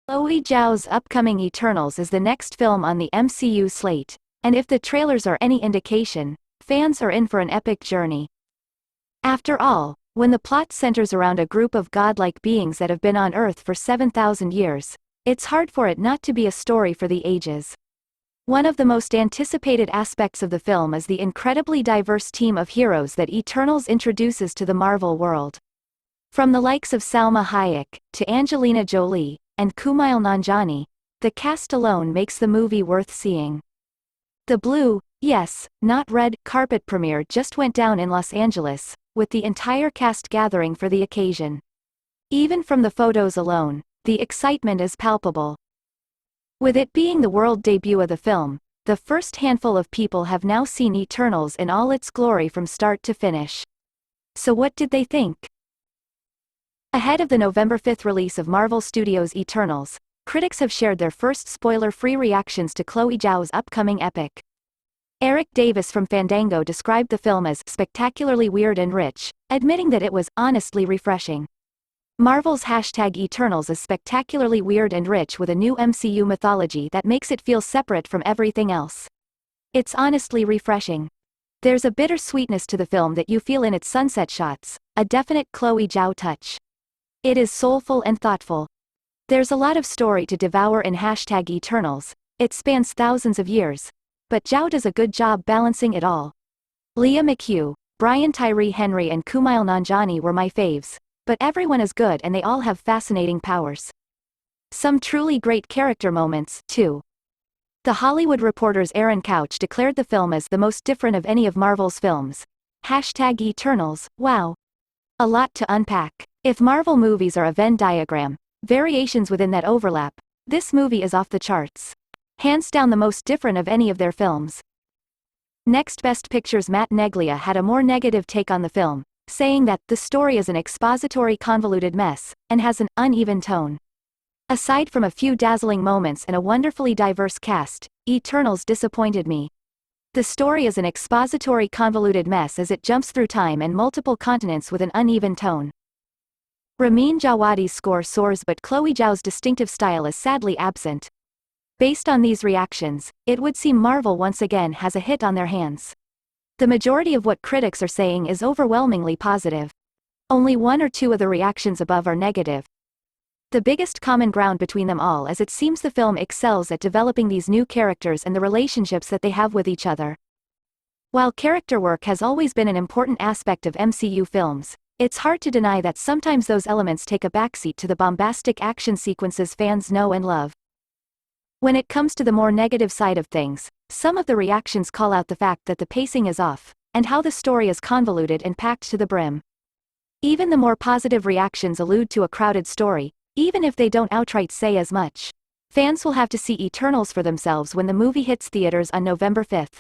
Chloe Zhao's upcoming Eternals is the next film on the MCU slate, and if the trailers are any indication, fans are in for an epic journey. After all, when the plot centers around a group of godlike beings that have been on Earth for 7,000 years, it's hard for it not to be a story for the ages. One of the most anticipated aspects of the film is the incredibly diverse team of heroes that Eternals introduces to the Marvel world. From the likes of Salma Hayek, to Angelina Jolie, and Kumail Nanjiani, the cast alone makes the movie worth seeing. The blue, yes, not red, carpet premiere just went down in Los Angeles, with the entire cast gathering for the occasion. Even from the photos alone, the excitement is palpable. With it being the world debut of the film, the first handful of people have now seen Eternals in all its glory from start to finish. So what did they think? Ahead of the November 5th release of Marvel Studios' Eternals, critics have shared their first spoiler-free reactions to Chloe Zhao's upcoming epic. Eric Davis from Fandango described the film as spectacularly weird and rich, admitting that it was honestly refreshing. Marvel's #Eternals is spectacularly weird and rich with a new MCU mythology that makes it feel separate from everything else. It's honestly refreshing. There's a bittersweetness to the film that you feel in its sunset shots, a definite Chloe Zhao touch. It is soulful and thoughtful. There's a lot of story to devour in #Eternals, it spans thousands of years, but Zhao does a good job balancing it all. Leah McHugh, Brian Tyree Henry and Kumail Nanjiani were my faves, but everyone is good and they all have fascinating powers. Some truly great character moments, too. The Hollywood Reporter's Aaron Couch declared the film as the most different of any of Marvel's films. #Eternals, wow. A lot to unpack. If Marvel movies are a Venn diagram, variations within that overlap, this movie is off the charts. Hands down the most different of any of their films. Next Best Picture's Matt Neglia had a more negative take on the film, saying that the story is an expository convoluted mess, and has an uneven tone. Aside from a few dazzling moments and a wonderfully diverse cast, Eternals disappointed me. The story is an expository convoluted mess as it jumps through time and multiple continents with an uneven tone. Ramin Djawadi's score soars but Chloe Zhao's distinctive style is sadly absent. Based on these reactions, it would seem Marvel once again has a hit on their hands. The majority of what critics are saying is overwhelmingly positive. Only one or two of the reactions above are negative. The biggest common ground between them all is it seems the film excels at developing these new characters and the relationships that they have with each other. While character work has always been an important aspect of MCU films, it's hard to deny that sometimes those elements take a backseat to the bombastic action sequences fans know and love. When it comes to the more negative side of things, some of the reactions call out the fact that the pacing is off, and how the story is convoluted and packed to the brim. Even the more positive reactions allude to a crowded story, even if they don't outright say as much. Fans will have to see Eternals for themselves when the movie hits theaters on November 5th.